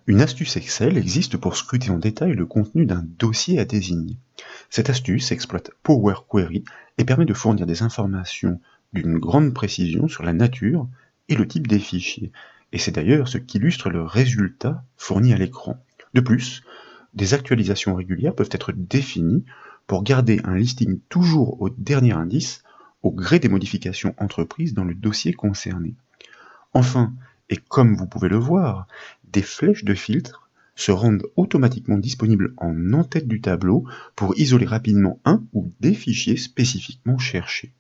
Une astuce Excel existe pour scruter en détail le contenu d'un dossier à désigner. Cette astuce exploite Power Query et permet de fournir des informations d'une grande précision sur la nature et le type des fichiers. Et c'est d'ailleurs ce qu'illustre le résultat fourni à l'écran. De plus, des actualisations régulières peuvent être définies pour garder un listing toujours au dernier indice au gré des modifications entreprises dans le dossier concerné. Enfin, et comme vous pouvez le voir, des flèches de filtre se rendent automatiquement disponibles en en-tête du tableau pour isoler rapidement un ou des fichiers spécifiquement cherchés.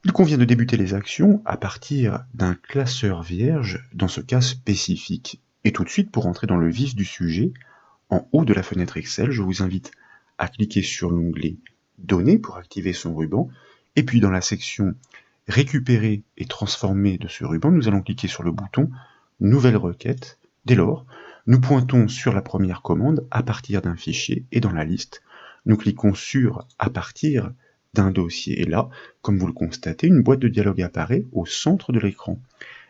Il convient de débuter les actions à partir d'un classeur vierge dans ce cas spécifique. Et tout de suite, pour entrer dans le vif du sujet, en haut de la fenêtre Excel, je vous invite à cliquer sur l'onglet Données pour activer son ruban, et puis dans la section Récupérer et transformer de ce ruban, nous allons cliquer sur le bouton Nouvelle requête. Dès lors, nous pointons sur la première commande à partir d'un fichier et dans la liste, nous cliquons sur à partir d'un dossier. Et là, comme vous le constatez, une boîte de dialogue apparaît au centre de l'écran.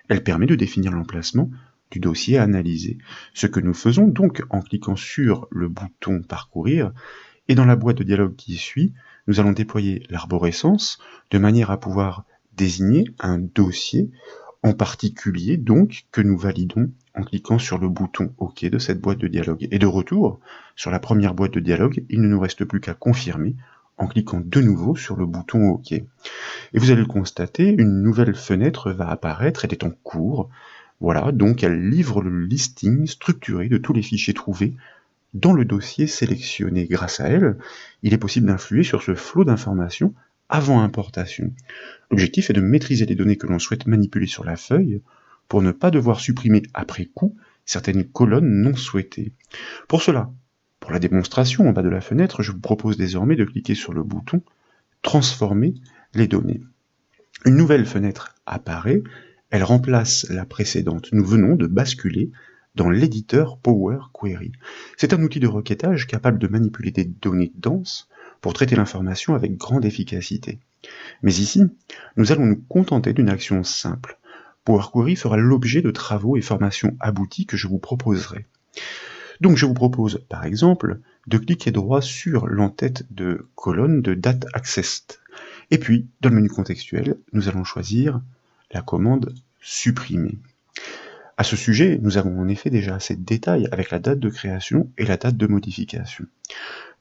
Elle permet de définir l'emplacement du dossier à analyser. Ce que nous faisons donc en cliquant sur le bouton Parcourir, et dans la boîte de dialogue qui suit, nous allons déployer l'arborescence de manière à pouvoir désigner un dossier en particulier donc que nous validons en cliquant sur le bouton OK de cette boîte de dialogue. Et de retour sur la première boîte de dialogue, il ne nous reste plus qu'à confirmer en cliquant de nouveau sur le bouton OK. Et vous allez le constater, une nouvelle fenêtre va apparaître, elle est en cours. Voilà, donc elle livre le listing structuré de tous les fichiers trouvés dans le dossier sélectionné. Grâce à elle, il est possible d'influer sur ce flot d'informations avant importation. L'objectif est de maîtriser les données que l'on souhaite manipuler sur la feuille pour ne pas devoir supprimer après coup certaines colonnes non souhaitées. Pour cela, pour la démonstration en bas de la fenêtre, je vous propose désormais de cliquer sur le bouton Transformer les données. Une nouvelle fenêtre apparaît, elle remplace la précédente. Nous venons de basculer dans l'éditeur Power Query. C'est un outil de requêtage capable de manipuler des données denses pour traiter l'information avec grande efficacité. Mais ici, nous allons nous contenter d'une action simple. Power Query fera l'objet de travaux et formations aboutis que je vous proposerai. Donc je vous propose, par exemple, de cliquer droit sur l'entête de colonne de Date Accessed. Et puis, dans le menu contextuel, nous allons choisir la commande Supprimer. À ce sujet, nous avons en effet déjà assez de détails avec la date de création et la date de modification.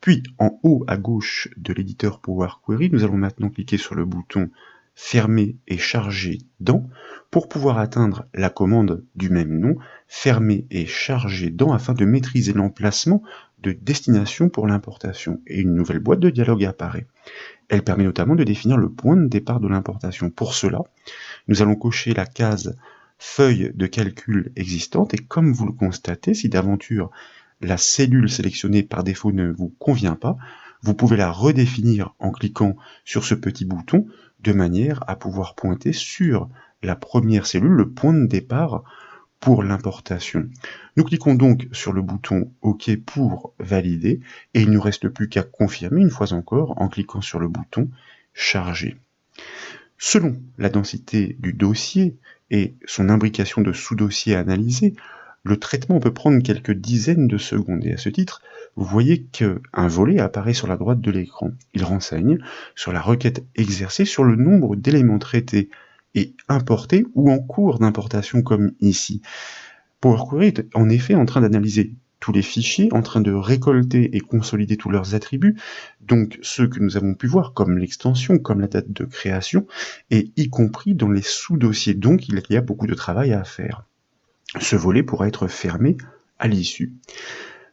Puis, en haut à gauche de l'éditeur Power Query, nous allons maintenant cliquer sur le bouton Fermer et charger dans pour pouvoir atteindre la commande du même nom, Fermer et charger dans, afin de maîtriser l'emplacement de destination pour l'importation. Et une nouvelle boîte de dialogue apparaît. Elle permet notamment de définir le point de départ de l'importation. Pour cela, nous allons cocher la case feuille de calcul existante, et comme vous le constatez, si d'aventure la cellule sélectionnée par défaut ne vous convient pas, vous pouvez la redéfinir en cliquant sur ce petit bouton de manière à pouvoir pointer sur la première cellule, le point de départ pour l'importation. Nous cliquons donc sur le bouton OK pour valider et il ne nous reste plus qu'à confirmer une fois encore en cliquant sur le bouton Charger. Selon la densité du dossier et son imbrication de sous-dossiers à analyser, le traitement peut prendre quelques dizaines de secondes. Et à ce titre, vous voyez qu'un volet apparaît sur la droite de l'écran. Il renseigne sur la requête exercée, sur le nombre d'éléments traités et importés ou en cours d'importation comme ici. Power Query est en effet en train d'analyser tous les fichiers, en train de récolter et consolider tous leurs attributs, donc ceux que nous avons pu voir, comme l'extension, comme la date de création, et y compris dans les sous-dossiers, donc il y a beaucoup de travail à faire. Ce volet pourra être fermé à l'issue.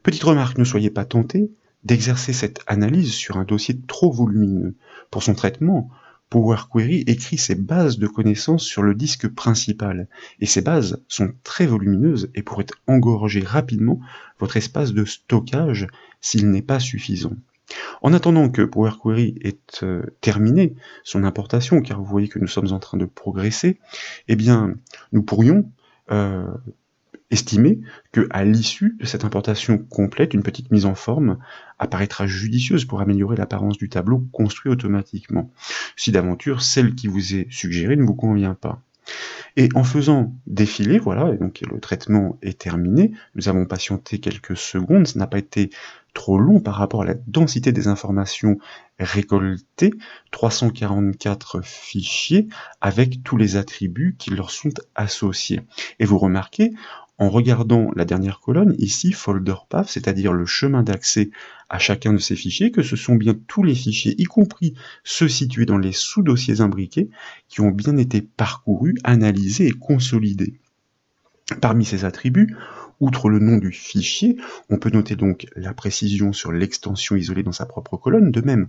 Petite remarque, ne soyez pas tentés d'exercer cette analyse sur un dossier trop volumineux. Pour son traitement, Power Query écrit ses bases de connaissances sur le disque principal, et ces bases sont très volumineuses et pourraient engorger rapidement votre espace de stockage s'il n'est pas suffisant. En attendant que Power Query ait terminé son importation, car vous voyez que nous sommes en train de progresser, eh bien, nous pourrions estimer qu'à l'issue de cette importation complète, une petite mise en forme apparaîtra judicieuse pour améliorer l'apparence du tableau construit automatiquement, si d'aventure celle qui vous est suggérée ne vous convient pas. Et en faisant défiler, voilà, et donc le traitement est terminé, nous avons patienté quelques secondes, ça n'a pas été trop long par rapport à la densité des informations récoltées, 344 fichiers avec tous les attributs qui leur sont associés. Et vous remarquez, en regardant la dernière colonne, ici, folder path, c'est-à-dire le chemin d'accès à chacun de ces fichiers, que ce sont bien tous les fichiers, y compris ceux situés dans les sous-dossiers imbriqués, qui ont bien été parcourus, analysés et consolidés. Parmi ces attributs, outre le nom du fichier, on peut noter donc la précision sur l'extension isolée dans sa propre colonne. De même,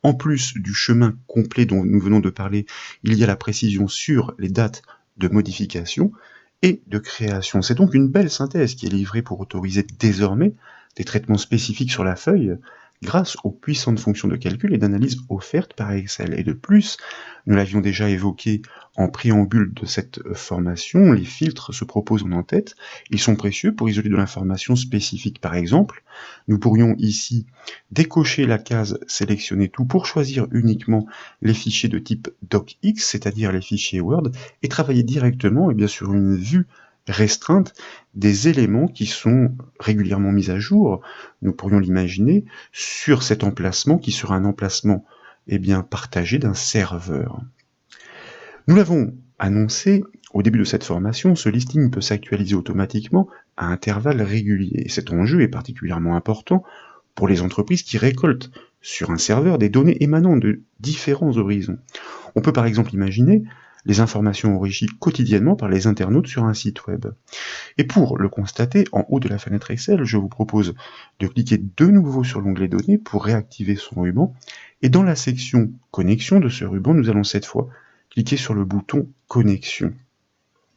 en plus du chemin complet dont nous venons de parler, il y a la précision sur les dates de modification et de création. C'est donc une belle synthèse qui est livrée pour autoriser désormais des traitements spécifiques sur la feuille grâce aux puissantes fonctions de calcul et d'analyse offertes par Excel. Et de plus, nous l'avions déjà évoqué en préambule de cette formation, les filtres se proposent en en-tête. Ils sont précieux pour isoler de l'information spécifique. Par exemple, nous pourrions ici décocher la case « Sélectionner tout » pour choisir uniquement les fichiers de type docx, c'est-à-dire les fichiers Word, et travailler directement sur une vue restreinte des éléments qui sont régulièrement mis à jour. Nous pourrions l'imaginer sur cet emplacement qui sera un emplacement partagé d'un serveur. Nous l'avons annoncé au début de cette formation, ce listing peut s'actualiser automatiquement à intervalles réguliers. Cet enjeu est particulièrement important pour les entreprises qui récoltent sur un serveur des données émanant de différents horizons. On peut par exemple imaginer les informations enrichies quotidiennement par les internautes sur un site web. Et pour le constater, en haut de la fenêtre Excel, je vous propose de cliquer de nouveau sur l'onglet Données pour réactiver son ruban. Et dans la section Connexion de ce ruban, nous allons cette fois cliquer sur le bouton Connexion.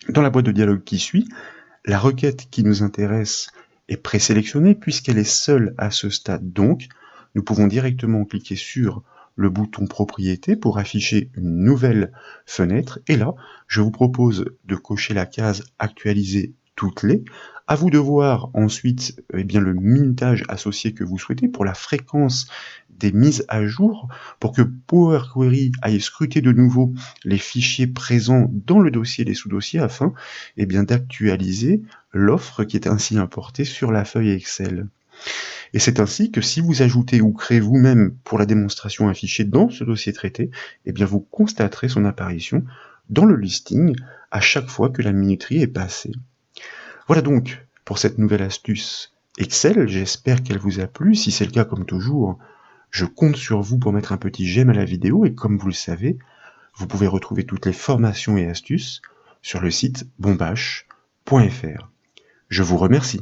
Dans la boîte de dialogue qui suit, la requête qui nous intéresse est présélectionnée puisqu'elle est seule à ce stade. Donc, nous pouvons directement cliquer sur le bouton Propriétés pour afficher une nouvelle fenêtre. Et là, je vous propose de cocher la case Actualiser toutes les. À vous de voir ensuite le minutage associé que vous souhaitez pour la fréquence des mises à jour, pour que Power Query aille scruter de nouveau les fichiers présents dans le dossier et les sous-dossiers afin d'actualiser l'offre qui est ainsi importée sur la feuille Excel. Et c'est ainsi que si vous ajoutez ou créez vous-même pour la démonstration un fichier dans ce dossier traité, vous constaterez son apparition dans le listing à chaque fois que la minuterie est passée. Voilà donc pour cette nouvelle astuce Excel, j'espère qu'elle vous a plu. Si c'est le cas, comme toujours, je compte sur vous pour mettre un petit j'aime à la vidéo et comme vous le savez, vous pouvez retrouver toutes les formations et astuces sur le site bombache.fr. Je vous remercie.